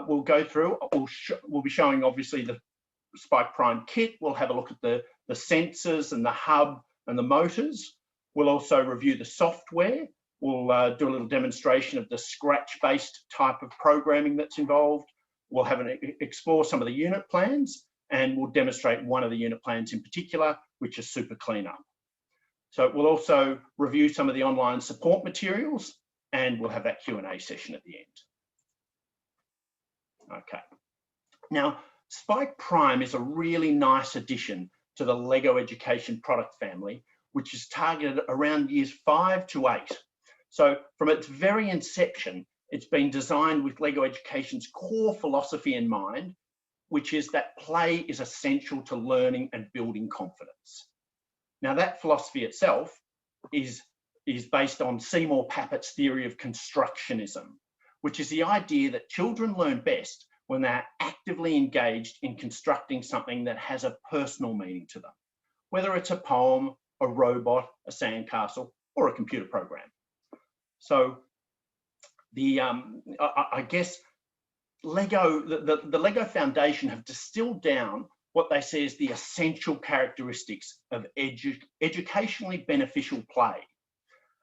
we'll go through. We'll be showing obviously the Spike Prime kit. We'll have a look at the sensors and the hub and the motors. We'll also review the software. We'll do a little demonstration of the Scratch-based type of programming that's involved. We'll have explore some of the unit plans, and we'll demonstrate one of the unit plans in particular, which is Super Cleanup. So we'll also review some of the online support materials, and we'll have that Q&A session at the end. Okay. Now, Spike Prime is a really nice addition to the LEGO Education product family, which is targeted around years 5 to 8. So from its very inception, it's been designed with LEGO Education's core philosophy in mind, which is that play is essential to learning and building confidence. Now, that philosophy itself is based on Seymour Papin's theory of constructionism, which is the idea that children learn best when they're actively engaged in constructing something that has a personal meaning to them, whether it's a poem, a robot, a sandcastle, or a computer program. So I guess LEGO, the LEGO Foundation have distilled down what they say is the essential characteristics of educationally beneficial play.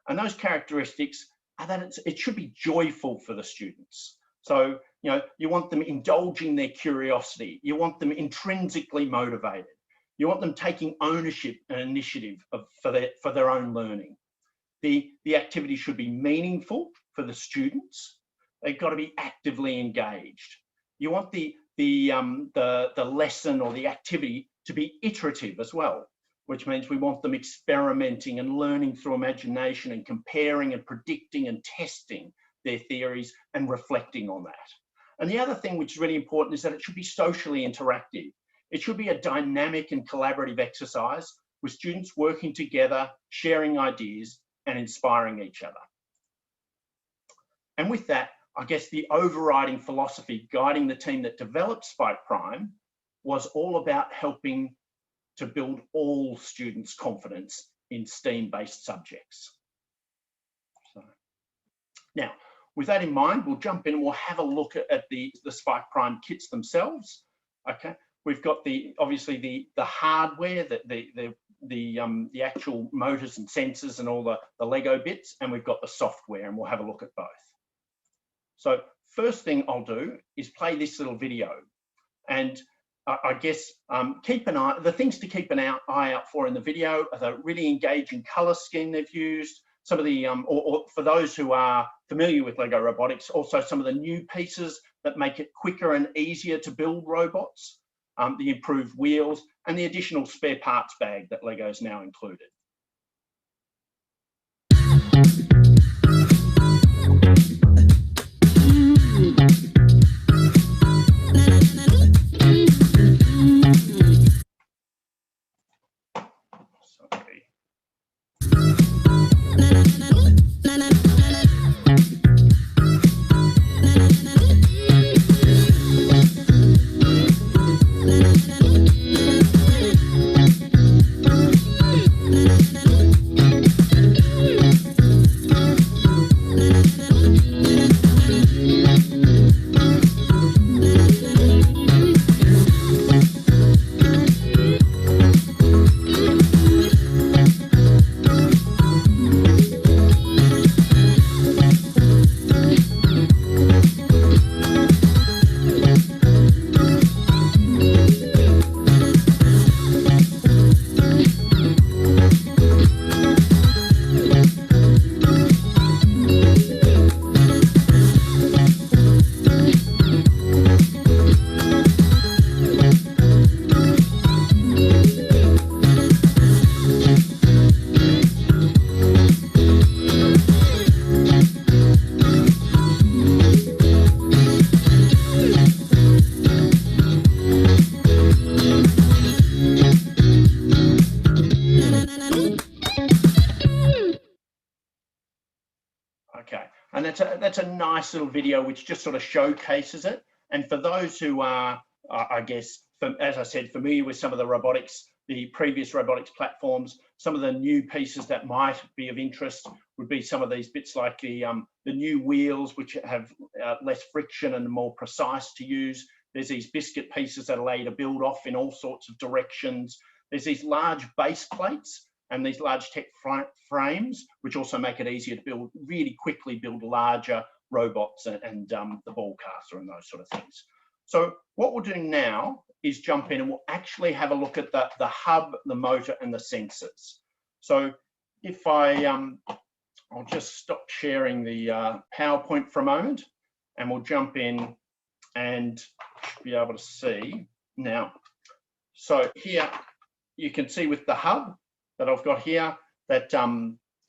And those characteristics are that it should be joyful for the students. So, you know, you want them indulging their curiosity. You want them intrinsically motivated. You want them taking ownership and initiative for their own learning. The activity should be meaningful for the students. They've got to be actively engaged. You want the lesson or the activity to be iterative as well, which means we want them experimenting and learning through imagination and comparing and predicting and testing their theories and reflecting on that. And the other thing which is really important is that it should be socially interactive. It should be a dynamic and collaborative exercise with students working together, sharing ideas and inspiring each other. And with that, I guess the overriding philosophy guiding the team that developed Spike Prime was all about helping to build all students' confidence in STEAM-based subjects. So, now, with that in mind, we'll jump in and we'll have a look at the Spike Prime kits themselves. Okay, we've got obviously the hardware, the actual motors and sensors and all the Lego bits, and we've got the software, and we'll have a look at both. So first thing I'll do is play this little video, and I guess the things to keep an eye out for in the video are the really engaging color scheme they've used, some of the, or for those who are familiar with LEGO robotics, also some of the new pieces that make it quicker and easier to build robots, the improved wheels, and the additional spare parts bag that LEGO's now included. That's a nice little video which just sort of showcases it. And for those who are, I guess, as I said, familiar with some of the robotics the previous robotics platforms. Some of the new pieces that might be of interest would be some of these bits like the new wheels, which have less friction and more precise to use. There's these biscuit pieces that allow you to build off in all sorts of directions. There's these large base plates and these large tech frames, which also make it easier to build, really quickly build larger robots and the ball caster and those sort of things. So what we'll do now is jump in and we'll actually have a look at the hub, the motor and the sensors. So if I'll just stop sharing the PowerPoint for a moment and we'll jump in and be able to see now. So here you can see with the hub that I've got here that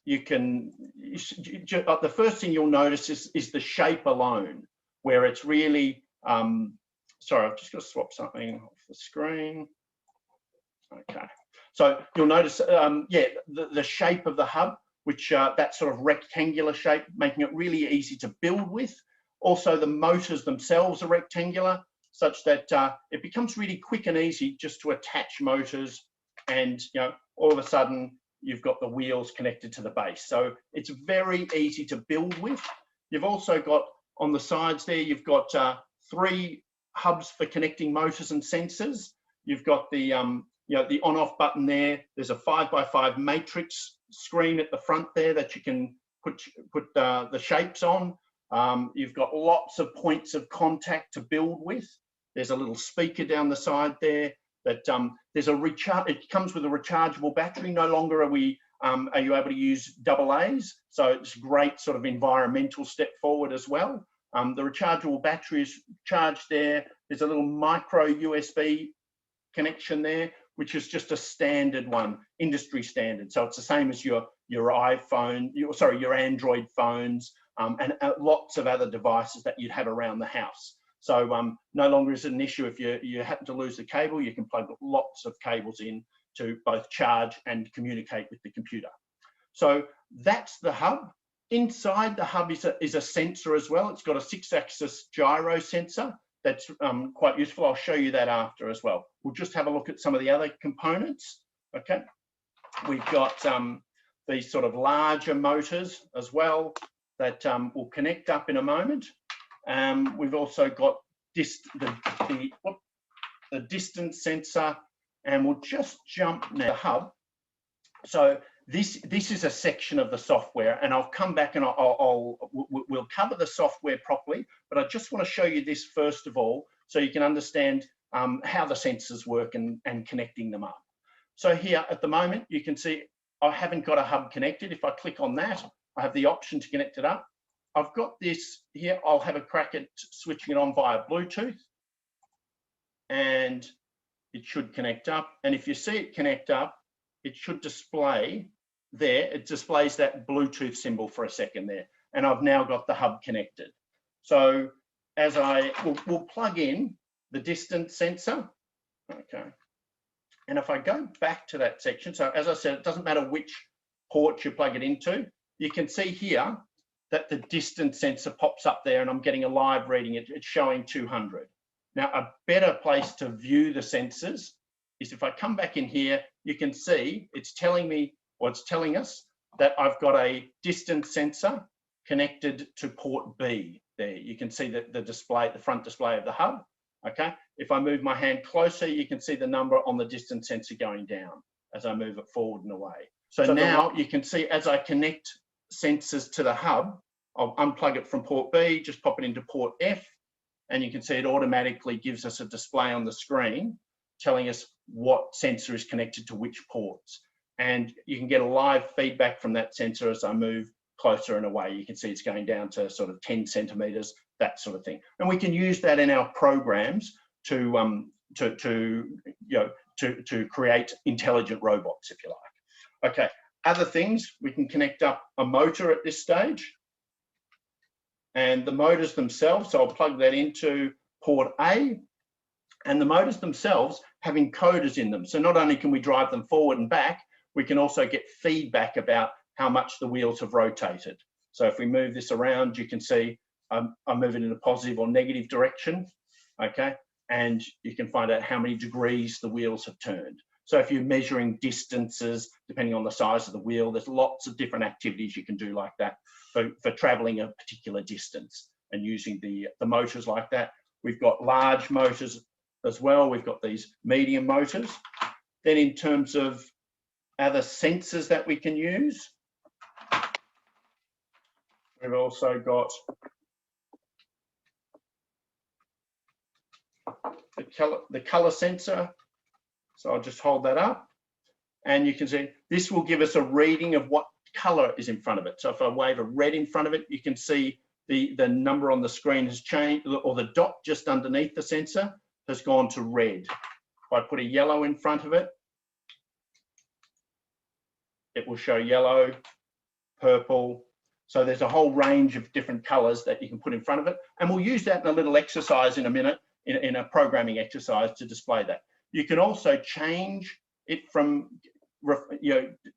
you can, the first thing you'll notice is the shape alone, where it's really, sorry, I've just got to swap something off the screen. Okay, so you'll notice, yeah, the shape of the hub, which that sort of rectangular shape, making it really easy to build with. Also, the motors themselves are rectangular, such that it becomes really quick and easy just to attach motors, and all of a sudden you've got the wheels connected to the base. So it's very easy to build with. You've also got on the sides there, you've got 3 hubs for connecting motors and sensors. You've got the the on-off button there. There's a 5x5 matrix screen at the front there that you can put the shapes on. You've got lots of points of contact to build with. There's a little speaker down the side there. That there's a recharge. It comes with a rechargeable battery. No longer are you able to use AA's. So it's a great sort of environmental step forward as well. The rechargeable battery is charged there. There's a little micro USB connection there, which is just a standard one, industry standard. So it's the same as your iPhone, your Android phones, and lots of other devices that you'd have around the house. So no longer is it an issue if you happen to lose the cable. You can plug lots of cables in to both charge and communicate with the computer. So that's the hub. Inside the hub is a sensor as well. It's got a 6-axis gyro sensor that's quite useful. I'll show you that after as well. We'll just have a look at some of the other components. Okay, we've got these sort of larger motors as well that will connect up in a moment. We've also got the distance sensor, and we'll just jump now to the hub. So this is a section of the software, and I'll come back and we'll cover the software properly, but I just want to show you this first of all so you can understand how the sensors work and connecting them up. So here at the moment you can see I haven't got a hub connected. If I click on that, I have the option to connect it up. I've got this here. I'll have a crack at switching it on via Bluetooth, and it should connect up. And if you see it connect up, it should display there. It displays that Bluetooth symbol for a second there, and I've now got the hub connected. So as we'll plug in the distance sensor, okay. And if I go back to that section, so as I said, it doesn't matter which port you plug it into. You can see here that the distance sensor pops up there, and I'm getting a live reading. It's showing 200. Now, a better place to view the sensors is if I come back in here, you can see it's telling me, or it's telling us that I've got a distance sensor connected to port B there. You can see the display, the front display of the hub. Okay. If I move my hand closer, you can see the number on the distance sensor going down as I move it forward and away. So now you can see as I connect sensors to the hub, I'll unplug it from port B, just pop it into port F, and you can see it automatically gives us a display on the screen telling us what sensor is connected to which ports. And you can get a live feedback from that sensor as I move closer and away. You can see it's going down to sort of 10 centimeters, that sort of thing. And we can use that in our programs to create intelligent robots, if you like. Okay, other things, we can connect up a motor at this stage. And the motors themselves, so I'll plug that into port A, and the motors themselves have encoders in them. So not only can we drive them forward and back, we can also get feedback about how much the wheels have rotated. So if we move this around, you can see I'm moving in a positive or negative direction, okay? And you can find out how many degrees the wheels have turned. So if you're measuring distances, depending on the size of the wheel, there's lots of different activities you can do like that for traveling a particular distance and using the motors like that. We've got large motors as well. We've got these medium motors. Then in terms of other sensors that we can use, we've also got the color sensor. So I'll just hold that up and you can see this will give us a reading of what color is in front of it. So if I wave a red in front of it, you can see the number on the screen has changed, or the dot just underneath the sensor has gone to red. If I put a yellow in front of it, it will show yellow, purple. So there's a whole range of different colors that you can put in front of it. And we'll use that in a little exercise in a minute, in a programming exercise to display that. You can also change it from,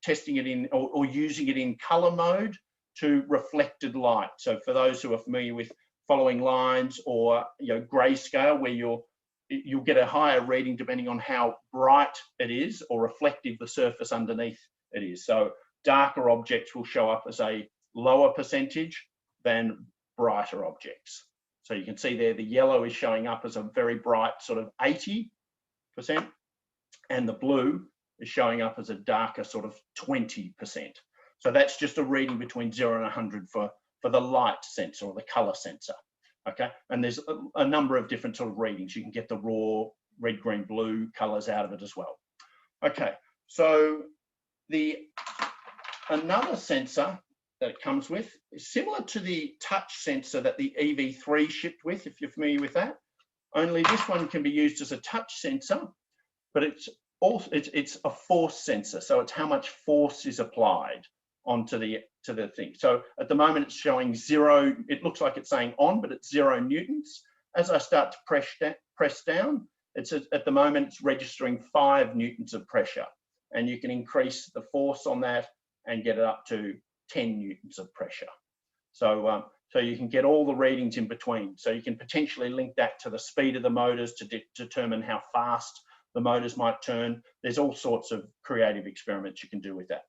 testing it in or using it in color mode to reflected light. So for those who are familiar with following lines or grayscale, where you'll get a higher reading depending on how bright it is or reflective the surface underneath it is. So darker objects will show up as a lower percentage than brighter objects. So you can see there the yellow is showing up as a very bright sort of 80%, and the blue is showing up as a darker sort of 20%. So that's just a reading between 0 and 100 for the light sensor or the color sensor. Okay, and there's a number of different sort of readings. You can get the raw red, green, blue colors out of it as well. Okay, so another sensor that it comes with is similar to the touch sensor that the EV3 shipped with, if you're familiar with that. Only this one can be used as a touch sensor, but it's a force sensor. So it's how much force is applied onto the thing. So at the moment it's showing 0. It looks like it's saying on, but it's 0 newtons. As I start to press down, at the moment it's registering 5 newtons of pressure, and you can increase the force on that and get it up to 10 newtons of pressure. So you can get all the readings in between. So you can potentially link that to the speed of the motors to determine how fast the motors might turn. There's all sorts of creative experiments you can do with that.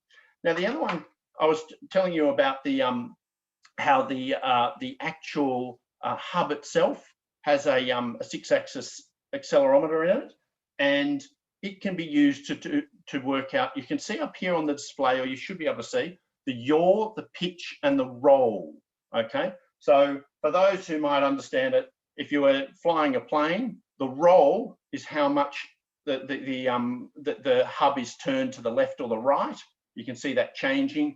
Now the other one I was telling you about, how the actual hub itself has a 6-axis accelerometer in it, and it can be used to work out. You can see up here on the display, or you should be able to see the yaw, the pitch, and the roll. Okay, so for those who might understand it, if you were flying a plane, the roll is how much the hub is turned to the left or the right. You can see that changing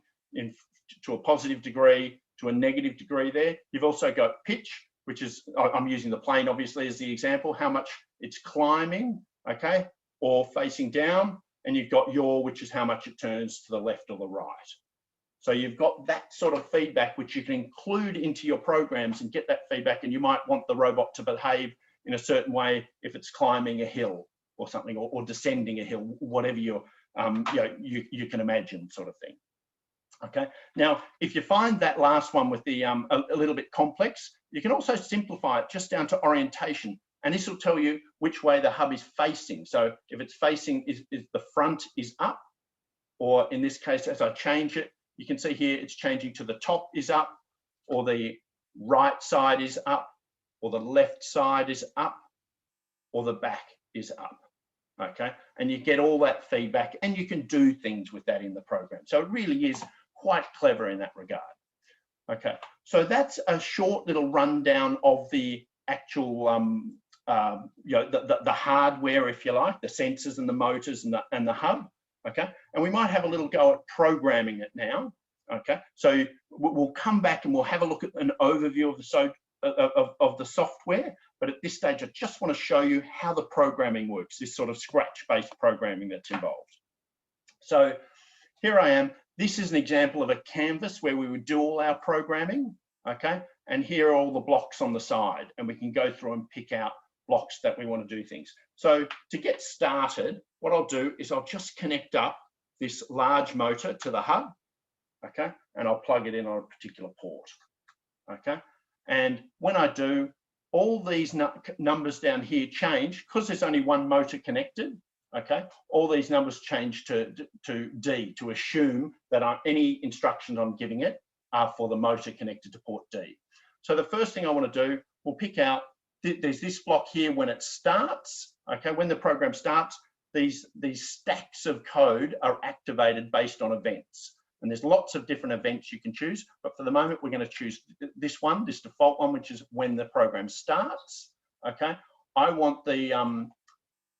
to a positive degree, to a negative degree there. You've also got pitch, which is, I'm using the plane obviously as the example, how much it's climbing, okay, or facing down. And you've got yaw, which is how much it turns to the left or the right. So you've got that sort of feedback, which you can include into your programs and get that feedback. And you might want the robot to behave in a certain way if it's climbing a hill or something, or descending a hill, whatever you can imagine, sort of thing. Okay, now if you find that last one with the a little bit complex, you can also simplify it just down to orientation, and this will tell you which way the hub is facing. So if it's facing, if the front is up, or in this case, as I change it, you can see here it's changing to the top is up, or the right side is up, or the left side is up, or the back is up. Okay, and you get all that feedback, and you can do things with that in the program. So it really is quite clever in that regard. Okay, so that's a short little rundown of the actual the hardware, if you like, the sensors and the motors and the hub. Okay, and we might have a little go at programming it now. Okay, so we'll come back and we'll have a look at an overview of the software, but at this stage I just want to show you how the programming works, this sort of scratch-based programming that's involved. So here I am. This is an example of a canvas where we would do all our programming, okay? And here are all the blocks on the side, and we can go through and pick out blocks that we want to do things. So to get started, what I'll do is I'll just connect up this large motor to the hub, okay? And I'll plug it in on a particular port, okay? And when I do, all these numbers down here change because there's only one motor connected. okay, all these numbers change to D to assume that any instructions I'm giving it are for the motor connected to port D. So the first thing I want to do, we'll pick out, there's this block here when it starts, okay, when the program starts, these stacks of code are activated based on events. And there's lots of different events you can choose, but for the moment, we're going to choose this one, this default one, which is when the program starts, okay? I want the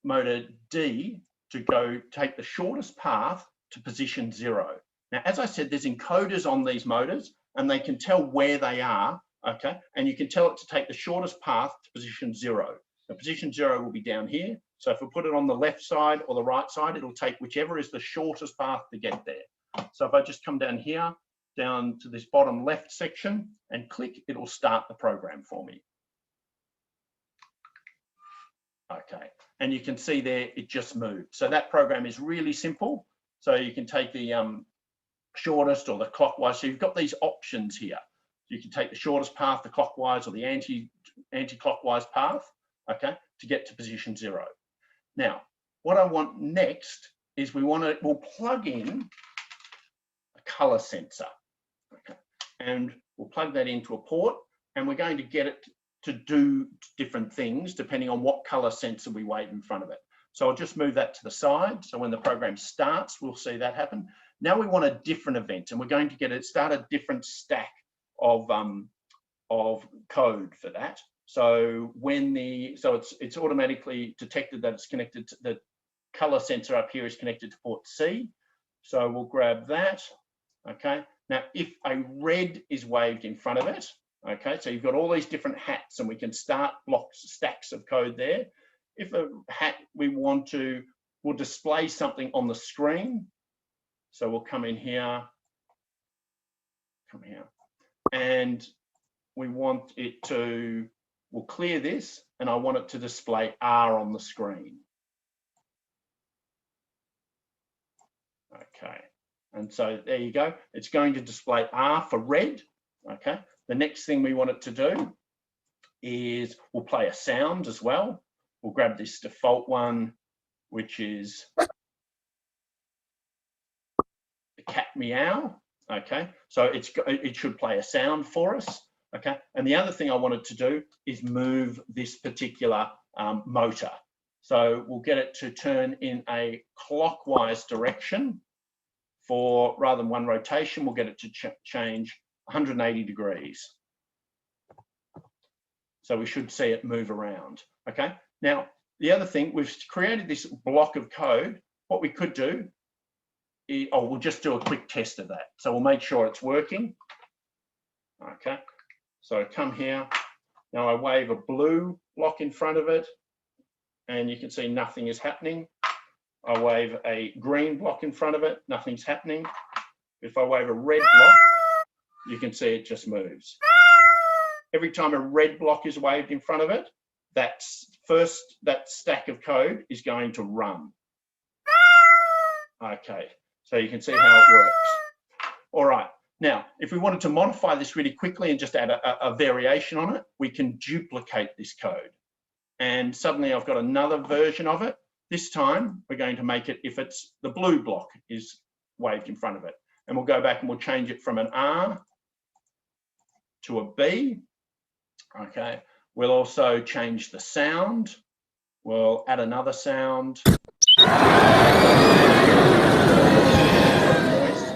motor D to go take the shortest path to position 0. Now, as I said, there's encoders on these motors and they can tell where they are, okay? And you can tell it to take the shortest path to position 0. Now, position 0 will be down here. So if we put it on the left side or the right side, it'll take whichever is the shortest path to get there. So if I just come down here, down to this bottom left section and click, it will start the program for me. Okay, and you can see there, it just moved. So that program is really simple. So you can take the shortest or the clockwise. So you've got these options here. You can take the shortest path, the clockwise or the anti-clockwise path, okay, to get to position 0. Now, what I want next is we'll plug in a color sensor, okay, and we'll plug that into a port, and we're going to get it to do different things depending on what color sensor we wave in front of it. So I'll just move that to the side. So when the program starts, we'll see that happen. Now we want a different event, and we're going to get it start a different stack of code for that. So when it's automatically detected that it's connected to the color sensor up here is connected to port C. So we'll grab that. Okay. Now, if a red is waved in front of it, okay, so you've got all these different hats, and we can start stacks of code there. If a hat we'll display something on the screen. So we'll come here, and we want it we'll clear this, and I want it to display R on the screen. Okay, and so there you go. It's going to display R for red, okay. The next thing we want it to do is we'll play a sound as well. We'll grab this default one, which is the cat meow. Okay, so it should play a sound for us. Okay, and the other thing I wanted to do is move this particular motor. So we'll get it to turn in a clockwise direction for, rather than one rotation, we'll get it to change 180 degrees. So we should see it move around, okay? Now, the other thing, we've created this block of code. What we could do is, we'll just do a quick test of that. So we'll make sure it's working, okay? So I come here, now I wave a blue block in front of it, and you can see nothing is happening. I wave a green block in front of it, nothing's happening. If I wave a red block, you can see it just moves. Every time a red block is waved in front of it, that stack of code is going to run. Okay, so you can see how it works. All right, now, if we wanted to modify this really quickly and just add a variation on it, we can duplicate this code. And suddenly I've got another version of it. This time, we're going to make it if it's the blue block is waved in front of it. And we'll go back and we'll change it from an R to a B. Okay, we'll also change the sound. We'll add another sound. Noise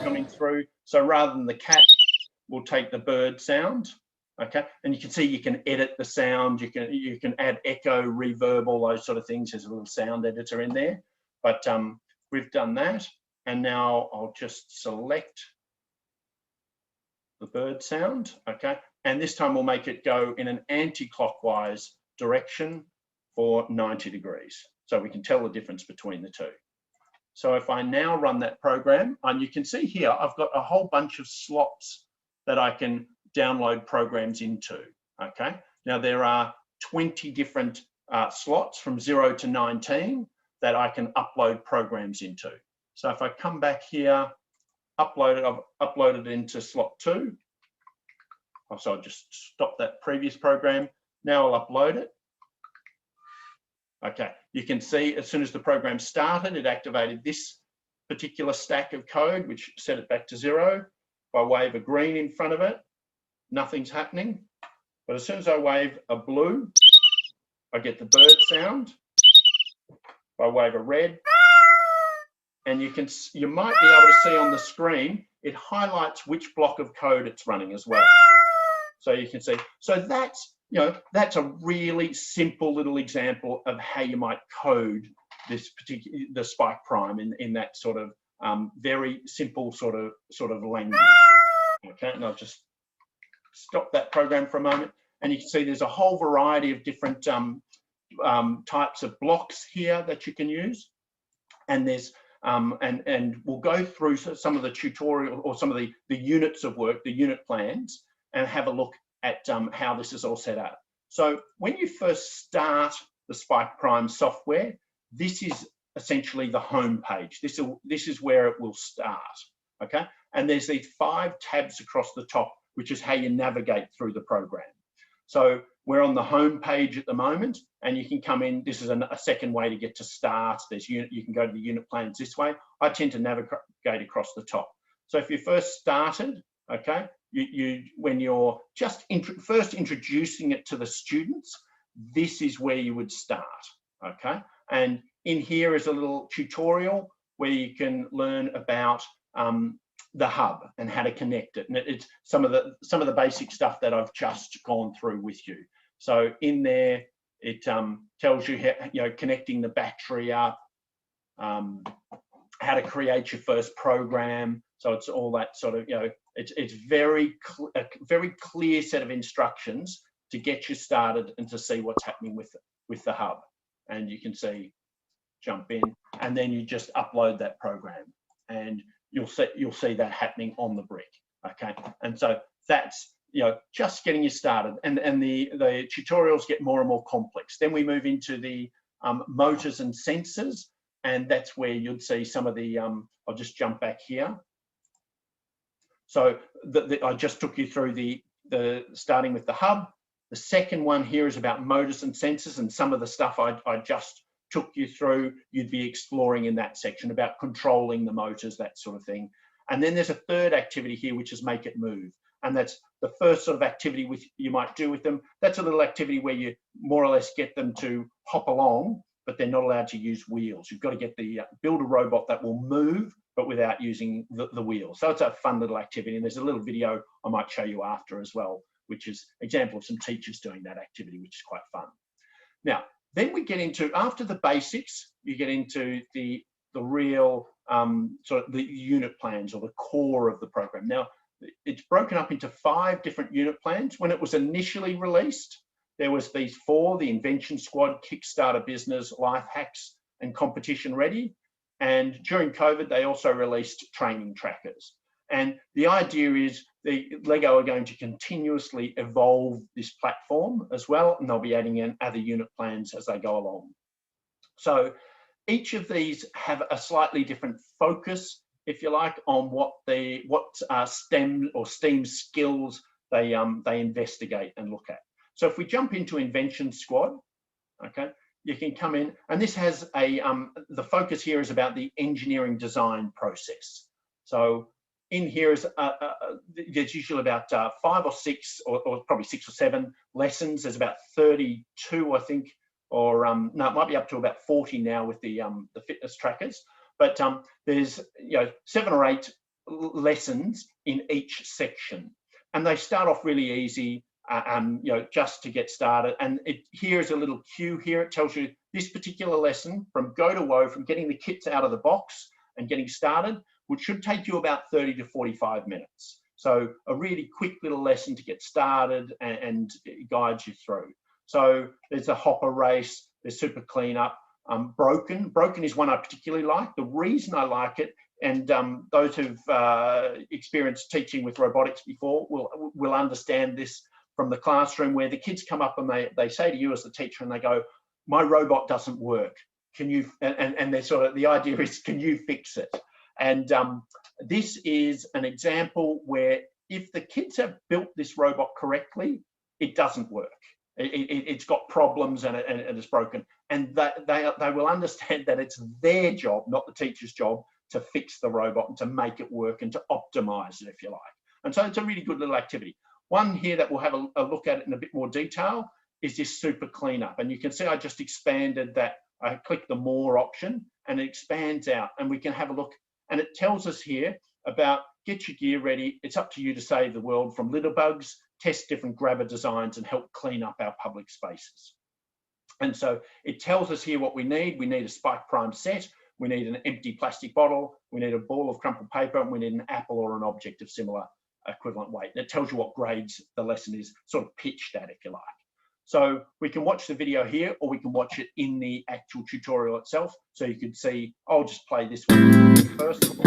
coming through. So rather than the cat, we'll take the bird sound. Okay, and you can see you can edit the sound. You can add echo, reverb, all those sort of things. There's a little sound editor in there. But we've done that, and now I'll just select the bird sound. Okay, and this time we'll make it go in an anti-clockwise direction for 90 degrees. So we can tell the difference between the two. So if I now run that program, and you can see here, I've got a whole bunch of slots that I can download programs into, okay? Now there are 20 different slots from 0 to 19 that I can upload programs into. So if I come back here, I've uploaded into slot 2. So I'll just stop that previous program. Now I'll upload it. Okay, you can see as soon as the program started, it activated this particular stack of code, which set it back to 0. If I wave a green in front of it, nothing's happening. But as soon as I wave a blue, I get the bird sound. If I wave a red, and you might be able to see on the screen, it highlights which block of code it's running as well. So you can see, so that's, that's a really simple little example of how you might code this particular, the Spike Prime in that sort of very simple sort of language. Okay, and I'll just stop that program for a moment, and you can see there's a whole variety of different types of blocks here that you can use, and there's and we'll go through some of the tutorial or some of the units of work, the unit plans, and have a look at how this is all set up. So when you first start the Spike Prime software, this is essentially the home page. This is where it will start, okay? And there's these 5 tabs across the top, which is how you navigate through the program. So we're on the home page at the moment, and you can come in. This is a second way to get to start. You can go to the unit plans this way. I tend to navigate across the top. So if you first started, okay, when you're just first introducing it to the students, this is where you would start, okay? And in here is a little tutorial where you can learn about the hub and how to connect it, and it's some of the basic stuff that I've just gone through with you. So in there, it tells you how, connecting the battery up, how to create your first program. So it's all that sort of, it's a very clear set of instructions to get you started and to see what's happening with the hub. And you can see, jump in, and then you just upload that program, and you'll see that happening on the brick. Okay, and so that's just getting you started, and the tutorials get more and more complex. Then we move into the motors and sensors, and that's where you'd see some of the I'll just jump back here. So I just took you through the starting with the hub. The second one here is about motors and sensors, and some of the stuff I just took you through, you'd be exploring in that section about controlling the motors, that sort of thing. And then there's a third activity here, which is make it move. And that's the first sort of activity you might do with them. That's a little activity where you more or less get them to hop along, but they're not allowed to use wheels. You've got to get build a robot that will move, but without using the wheels. So it's a fun little activity. And there's a little video I might show you after as well, which is an example of some teachers doing that activity, which is quite fun. Now, then we get into, after the basics, you get into the real sort of the unit plans, or the core of the program. Now, it's broken up into 5 different unit plans. When it was initially released, there was these 4, the Invention Squad, Kickstarter Business, Life Hacks, and Competition Ready. And during COVID, they also released training trackers. And the idea is the LEGO are going to continuously evolve this platform as well, and they'll be adding in other unit plans as they go along. So each of these have a slightly different focus, if you like, on what STEM or STEAM skills they investigate and look at. So if we jump into Invention Squad, okay, you can come in, and this has the focus here is about the engineering design process. So in here is there's usually about 5 or 6, or probably 6 or 7 lessons. There's about 32, I think, or no, it might be up to about 40 now with the fitness trackers. But there's 7 or 8 lessons in each section, and they start off really easy, just to get started. And here is a little cue here. It tells you this particular lesson, from go to woe, from getting the kits out of the box and getting started, which should take you about 30 to 45 minutes. So a really quick little lesson to get started and it guides you through. So there's a hopper race, there's super cleanup, broken. Broken is one I particularly like. The reason I like it, and those who've experienced teaching with robotics before will understand this from the classroom, where the kids come up and they say to you as the teacher, and they go, my robot doesn't work. Can you, and they're sort of, the idea is, can you fix it? And this is an example where if the kids have built this robot correctly, it doesn't work. it's got problems and it's broken, and that they will understand that it's their job, not the teacher's job, to fix the robot and to make it work and to optimize it, if you like. And so it's a really good little activity. One here that we'll have a look at it in a bit more detail is this super cleanup. And you can see I just expanded that. I click the more option and it expands out, and we can have a look. And it tells us here about get your gear ready. It's up to you to save the world from litter bugs, test different grabber designs, and help clean up our public spaces. And so it tells us here what we need. We need a spike prime set. We need an empty plastic bottle. We need a ball of crumpled paper, and we need an apple or an object of similar equivalent weight. And it tells you what grades the lesson is sort of pitched at, if you like. So we can watch the video here, or we can watch it in the actual tutorial itself. So you can see, I'll just play this one first of all.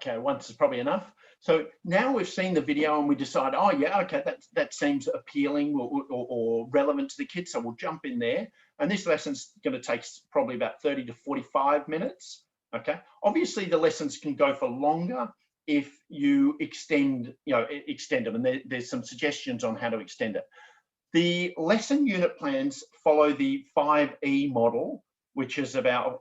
Okay, once is probably enough. So now we've seen the video and we decide, oh yeah, okay, that seems appealing or relevant to the kids, so we'll jump in there. And this lesson's going to take probably about 30 to 45 minutes. Okay, obviously the lessons can go for longer if you extend them, and there's some suggestions on how to extend it. The lesson unit plans follow the 5E model, which is about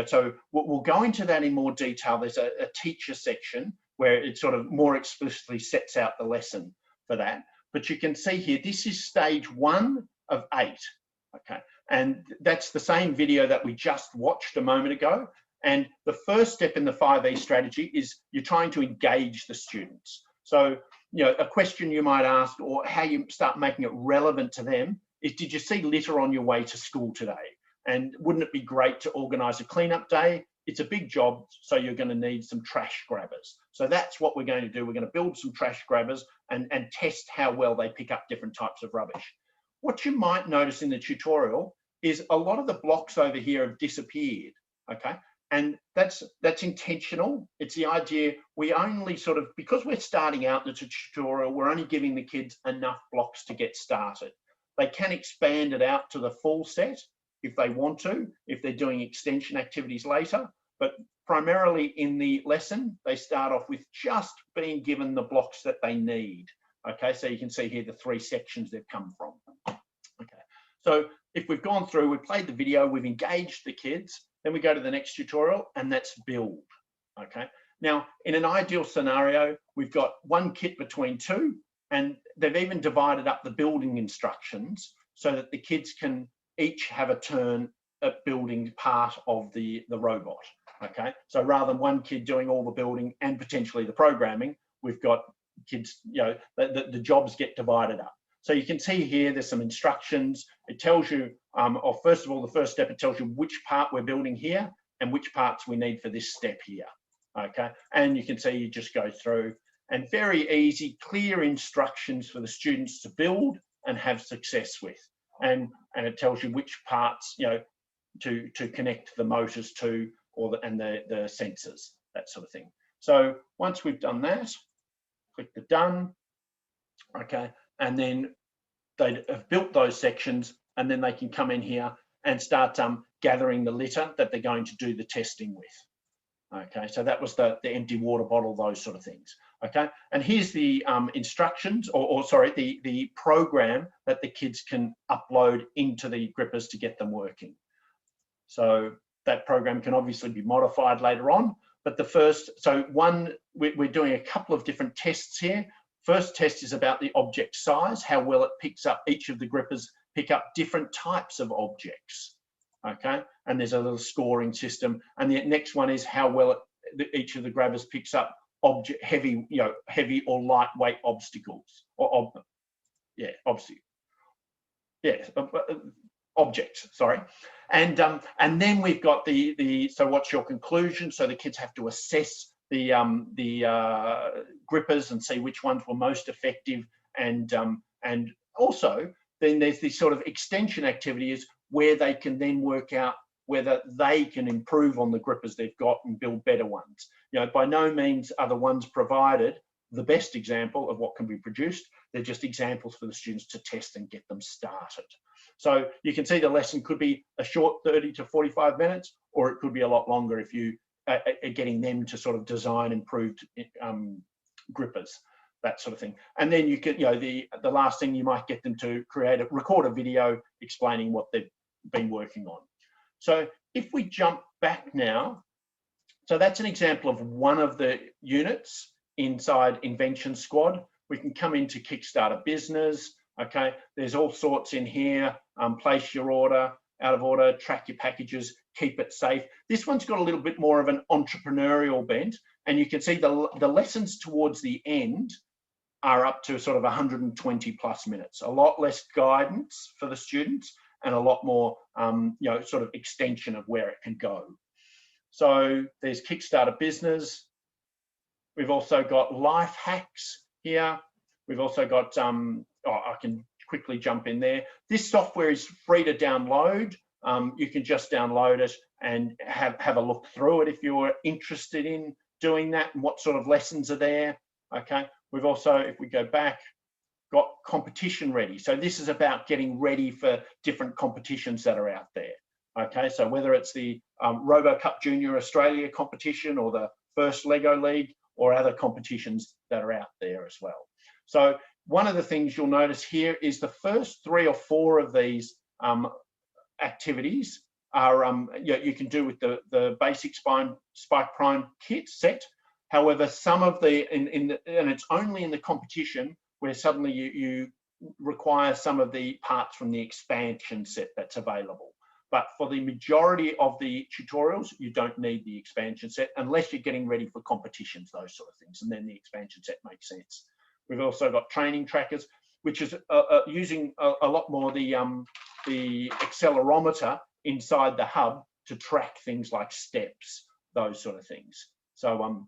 so we'll go into that in more detail. There's a teacher section where it sort of more explicitly sets out the lesson for that. But you can see here, this is stage 1 of 8, okay? And that's the same video that we just watched a moment ago. And the first step in the 5E strategy is you're trying to engage the students. So, a question you might ask, or how you start making it relevant to them, is, did you see litter on your way to school today? And wouldn't it be great to organise a cleanup day? It's a big job, so you're going to need some trash grabbers. So that's what we're going to do. We're going to build some trash grabbers and test how well they pick up different types of rubbish. What you might notice in the tutorial is a lot of the blocks over here have disappeared, okay? And that's intentional. It's the idea we only sort of, because we're starting out in the tutorial, we're only giving the kids enough blocks to get started. They can expand it out to the full set if they want to, if they're doing extension activities later, but primarily in the lesson, they start off with just being given the blocks that they need. Okay, so you can see here the 3 sections they've come from. Okay, so if we've gone through, we've played the video, we've engaged the kids, then we go to the next tutorial, and that's build. Okay, now in an ideal scenario, we've got 1 kit between 2, and they've even divided up the building instructions so that the kids can each have a turn at building part of the robot. Okay, so rather than 1 kid doing all the building and potentially the programming, we've got kids, the jobs get divided up. So you can see here there's some instructions. It tells you, first of all, the first step, it tells you which part we're building here and which parts we need for this step here. Okay, and you can see you just go through, and very easy, clear instructions for the students to build and have success with. And it tells you which parts, to connect the motors to, and the sensors, that sort of thing. So once we've done that, click the done. Okay, and then they have built those sections, and then they can come in here and start gathering the litter that they're going to do the testing with. Okay, so that was the empty water bottle, those sort of things. Okay, and here's the instructions, sorry, the program that the kids can upload into the grippers to get them working. So that program can obviously be modified later on, but we're doing a couple of different tests here. First test is about the object size, how well it picks up, each of the grippers pick up different types of objects. Okay, and there's a little scoring system. And the next one is how well each of the grabbers picks up object, heavy, heavy or lightweight obstacles, or objects, sorry. And then we've got so what's your conclusion? So the kids have to assess the grippers and see which ones were most effective, and also then there's this sort of extension activities where they can then work out whether they can improve on the grippers they've got and build better ones. By no means are the ones provided the best example of what can be produced. They're just examples for the students to test and get them started. So you can see the lesson could be a short 30 to 45 minutes, or it could be a lot longer if you are getting them to sort of design improved grippers, that sort of thing. And then you could, the last thing, you might get them to record a video explaining what they've been working on. So if we jump back now, so that's an example of one of the units inside Invention Squad. We can come into Kickstarter Business. Okay, there's all sorts in here. Place your order, out of order, track your packages, keep it safe. This one's got a little bit more of an entrepreneurial bent, and you can see the lessons towards the end are up to sort of 120 plus minutes. A lot less guidance for the students and a lot more, sort of extension of where it can go. So there's Kickstarter Business. We've also got life hacks here. We've also got, I can quickly jump in there. This software is free to download. You can just download it and have a look through it if you're interested in doing that and what sort of lessons are there. Okay. We've also, if we go back, got competition ready. So this is about getting ready for different competitions that are out there. Okay, so whether it's the Robocup Junior Australia competition or the first Lego League or other competitions that are out there as well. So one of the things you'll notice here is the first 3 or 4 of these activities are you can do with the basic Spike Prime kit set. However, some of and it's only in the competition where suddenly you require some of the parts from the expansion set that's available. But for the majority of the tutorials, you don't need the expansion set unless you're getting ready for competitions, those sort of things, and then the expansion set makes sense. We've also got training trackers, which is using a lot more the accelerometer inside the hub to track things like steps, those sort of things. So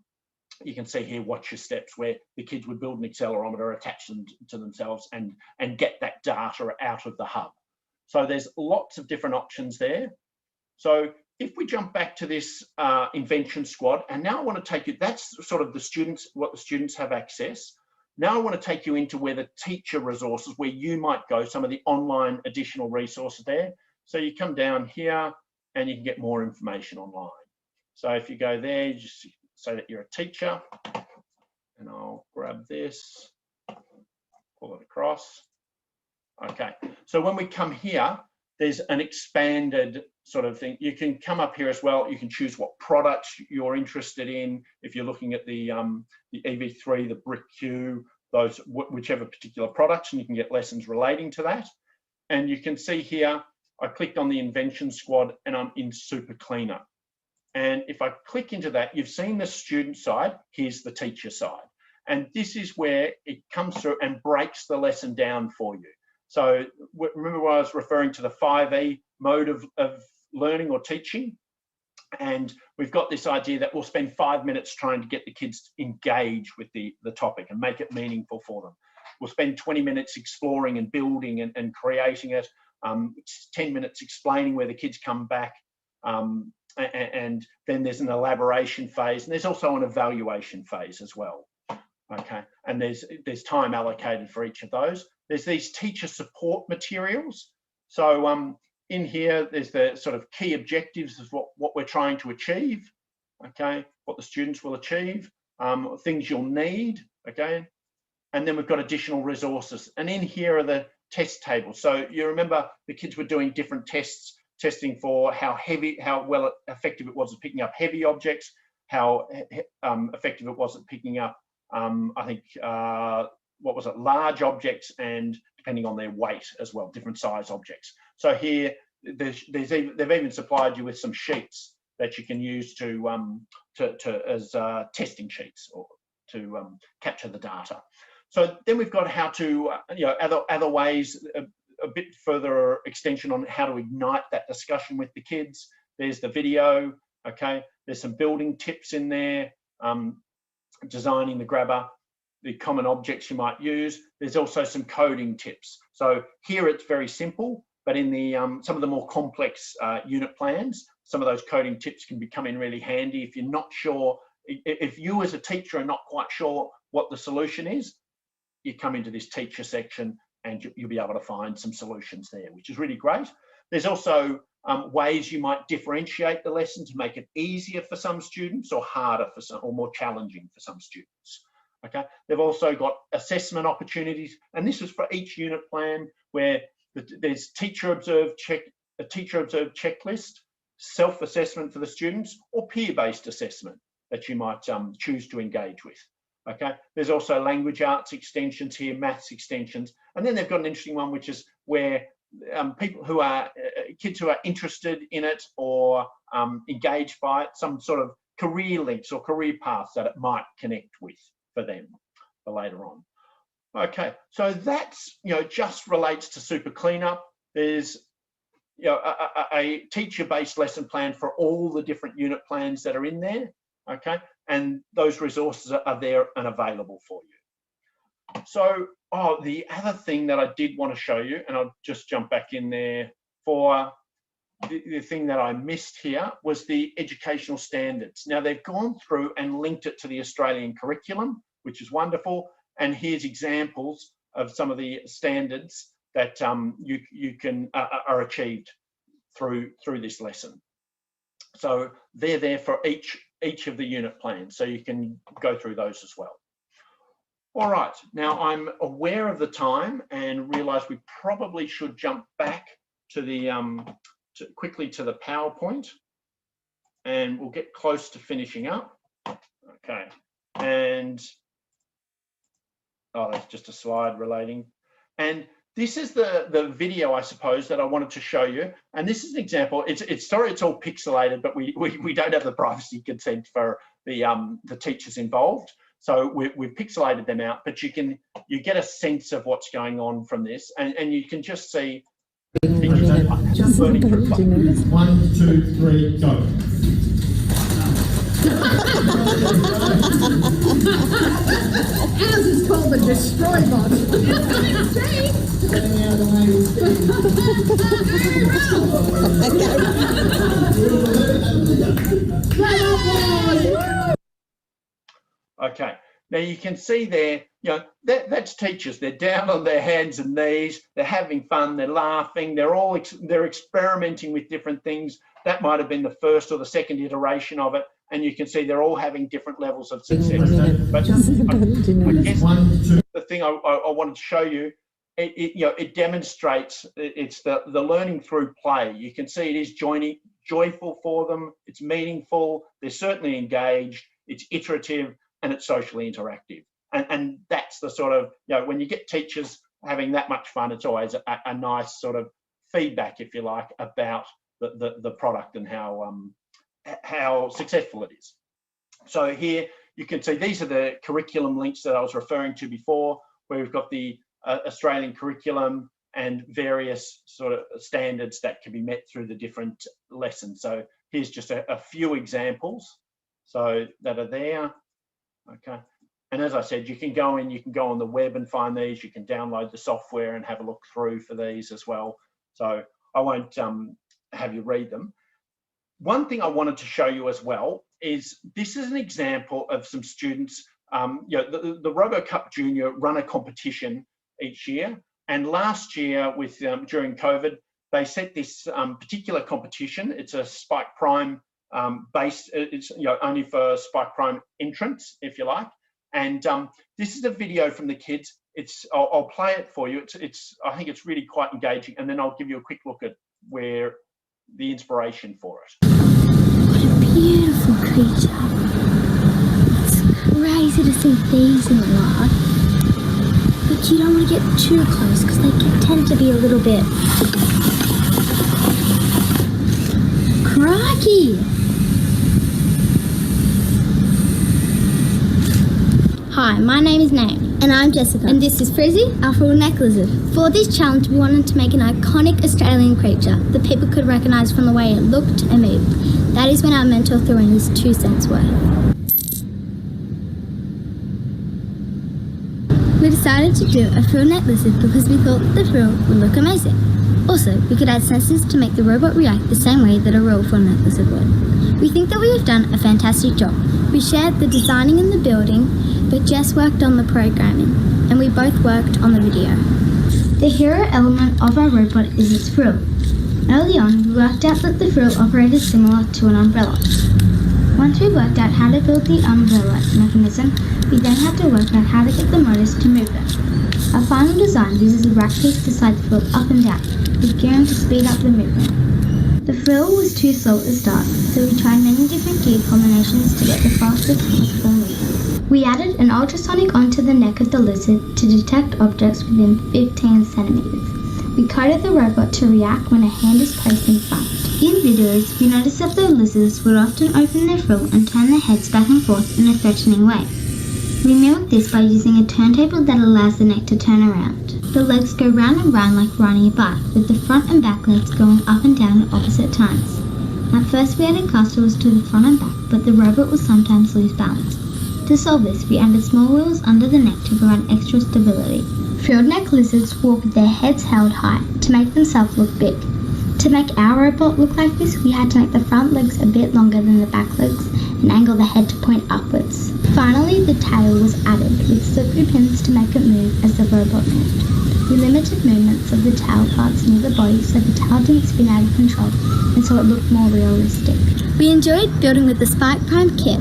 you can see here, watch your steps, where the kids would build an accelerometer, attach them to themselves and get that data out of the hub. So there's lots of different options there. So if we jump back to this Invention Squad, and now I want to take you, that's sort of the students, what the students have access. Now I want to take you into where the teacher resources, where you might go, some of the online additional resources there. So you come down here and you can get more information online. So if you go there, you just say that you're a teacher, and I'll grab this, pull it across. Okay, so when we come here, there's an expanded sort of thing. You can come up here as well. You can choose what products you're interested in. If you're looking at the EV3, the Brick Q, those whichever particular products, and you can get lessons relating to that. And you can see here, I clicked on the Invention Squad and I'm in Super Cleaner. And if I click into that, you've seen the student side, here's the teacher side. And this is where it comes through and breaks the lesson down for you. So remember when I was referring to the 5E mode of learning or teaching? And we've got this idea that we'll spend 5 minutes trying to get the kids engaged with the topic and make it meaningful for them. We'll spend 20 minutes exploring and building and creating it, 10 minutes explaining where the kids come back, and then there's an elaboration phase, and there's also an evaluation phase as well. Okay, and there's time allocated for each of those. There's these teacher support materials. So in here, there's the sort of key objectives of what we're trying to achieve, okay, what the students will achieve, things you'll need, okay, and then we've got additional resources. And in here are the test tables. So you remember the kids were doing different tests, testing for how effective it was at picking up heavy objects, how effective it was at picking up, I think, what was it, large objects, and depending on their weight as well, different size objects. So here, they've even supplied you with some sheets that you can use as testing sheets, or capture the data. So then we've got how to, other ways, a bit further extension on how to ignite that discussion with the kids. There's the video, okay? There's some building tips in there, designing the grabber, the common objects you might use. There's also some coding tips. So here it's very simple, but in the some of the more complex unit plans, some of those coding tips can come in really handy if you're not sure, if you as a teacher are not quite sure what the solution is, you come into this teacher section and you'll be able to find some solutions there, which is really great. There's also ways you might differentiate the lesson to make it easier for some students or harder for some, or more challenging for some students. Okay, they've also got assessment opportunities, and this is for each unit plan where there's a teacher observed checklist, self-assessment for the students, or peer-based assessment that you might choose to engage with. Okay, there's also language arts extensions here, maths extensions, and then they've got an interesting one which is where people who are kids who are interested in it or engaged by it, some sort of career links or career paths that it might connect with for them for later on. Okay, so that's, just relates to super cleanup. There's a teacher-based lesson plan for all the different unit plans that are in there. Okay, and those resources are there and available for you. So, the other thing that I did want to show you, and I'll just jump back in there for the thing that I missed here, was the educational standards. Now, they've gone through and linked it to the Australian curriculum, which is wonderful. And here's examples of some of the standards that you can are achieved through this lesson. So they're there for each of the unit plans, so you can go through those as well. All right, now I'm aware of the time and realise we probably should jump back to the quickly to the PowerPoint, and we'll get close to finishing up. Okay, and that's just a slide relating. And this is the video, I suppose, that I wanted to show you. And this is an example. Sorry, it's all pixelated, but we don't have the privacy consent for the teachers involved. So we've pixelated them out, but you get a sense of what's going on from this, and you can just see teachers learning through play. 1, 2, 3, go. Ours is called the Destroy Bot. Getting out of the way. Okay, now you can see there, that's teachers. They're down on their hands and knees. They're having fun. They're laughing. They're experimenting with different things. That might have been the first or the second iteration of it. And you can see they're all having different levels of success. But I guess the thing I wanted to show you, it demonstrates it's the learning through play. You can see it is joyful for them. It's meaningful. They're certainly engaged. It's iterative and it's socially interactive. And that's the sort of, when you get teachers having that much fun, it's always a nice sort of feedback, if you like, about the product and how successful it is. So here you can see these are the curriculum links that I was referring to before, where we've got the Australian curriculum and various sort of standards that can be met through the different lessons. So here's just a few examples so that are there. Okay, and as I said, you can go on the web and find these. You can download the software and have a look through for these as well. So I won't have you read them. One thing I wanted to show you as well is this is an example of some students. The Robocup Junior run a competition each year, and last year during COVID, they set this particular competition. It's a Spike Prime based. It's only for Spike Prime entrants, if you like. And this is a video from the kids. I'll play it for you. I think it's really quite engaging, and then I'll give you a quick look at where the inspiration for it. What a beautiful creature. It's crazy to see thieves in the yard. But you don't want to get too close because they tend to be a little bit... Crikey! Hi, my name is Naomi. And I'm Jessica. And this is Frizzy, our frill neck lizard. For this challenge, we wanted to make an iconic Australian creature that people could recognise from the way it looked and moved. That is when our mentor threw in his 2 cents worth. We decided to do a frill neck lizard because we thought the frill would look amazing. Also, we could add sensors to make the robot react the same way that a real frill neck lizard would. We think that we have done a fantastic job. We shared the designing and the building, but Jess worked on the programming, and we both worked on the video. The hero element of our robot is its frill. Early on, we worked out that the frill operated similar to an umbrella. Once we worked out how to build the umbrella mechanism, we then had to work out how to get the motors to move them. Our final design uses a rack piece to slide the frill up and down, with gearing to speed up the movement. The frill was too slow at the start, so we tried many different gear combinations to get the fastest possible movement. We added an ultrasonic onto the neck of the lizard to detect objects within 15 centimeters. We coded the robot to react when a hand is placed in front. In videos, we noticed that the lizards would often open their frill and turn their heads back and forth in a threatening way. We mimic this by using a turntable that allows the neck to turn around. The legs go round and round like riding a bike, with the front and back legs going up and down at opposite times. At first we added castles to the front and back, but the robot would sometimes lose balance. To solve this, we added small wheels under the neck to provide extra stability. Frilled neck lizards walk with their heads held high to make themselves look big. To make our robot look like this, we had to make the front legs a bit longer than the back legs and angle the head to point upwards. Finally, the tail was added with slippery pins to make it move as the robot moved. We limited movements of the tail parts near the body so the tail didn't spin out of control and so it looked more realistic. We enjoyed building with the Spike Prime kit,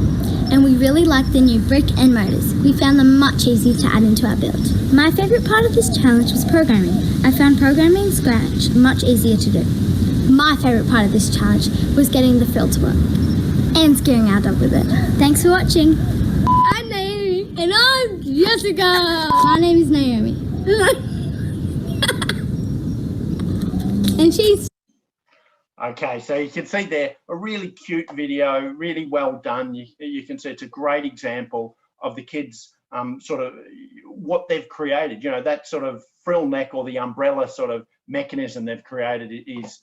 and we really liked the new brick and motors. We found them much easier to add into our build. My favourite part of this challenge was programming. I found programming Scratch much easier to do. My favourite part of this challenge was getting the frill to work and scaring our dog with it. Thanks for watching. I'm Naomi. And I'm Jessica. My name is Naomi. And she's... Okay, so you can see there a really cute video, really well done. You can see it's a great example of the kids sort of what they've created. You know, that sort of frill neck or the umbrella sort of mechanism they've created is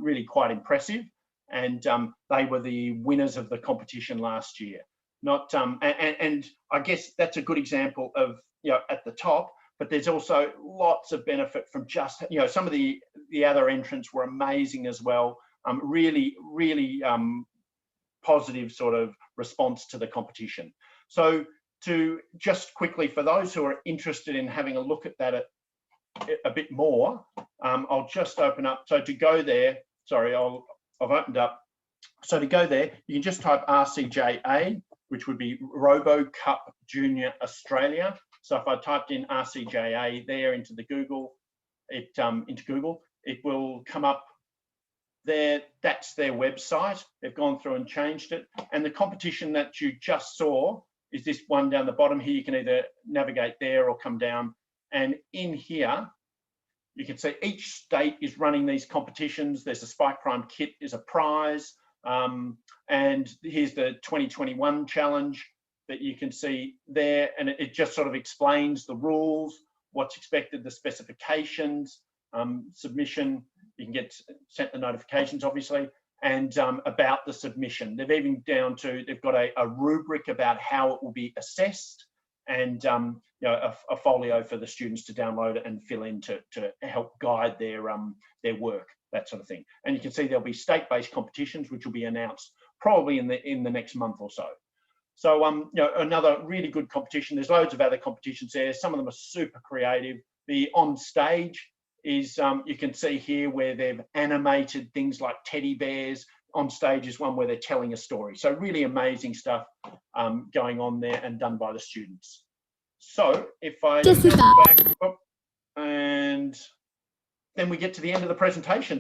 really quite impressive. And they were the winners of the competition last year. And I guess that's a good example of, you know, at the top, but there's also lots of benefit from just, you know, some of the other entrants were amazing as well. Really positive sort of response to the competition. So to just quickly, for those who are interested in having a look at that a bit more, I'll just open up. So to go there, sorry, I've opened up. So to go there, you can just type RCJA, which would be Robocup Junior Australia. So if I typed in RCJA there into Google, it will come up there. That's their website. They've gone through and changed it. And the competition that you just saw is this one down the bottom here. You can either navigate there or come down. And in here, you can see each state is running these competitions. There's a Spike Prime kit is a prize. And here's the 2021 challenge that you can see there. And it just sort of explains the rules, what's expected, the specifications, submission. You can get sent the notifications, obviously, and about the submission. They've even down to, they've got a rubric about how it will be assessed, and you know, a folio for the students to download and fill in to help guide their work, that sort of thing. And you can see there'll be state-based competitions, which will be announced probably in the next month or so. So you know, another really good competition. There's loads of other competitions there. Some of them are super creative. The on stage is, you can see here where they've animated things like teddy bears. On stage is one where they're telling a story. So really amazing stuff going on there and done by the students. So if I go back, and then we get to the end of the presentation.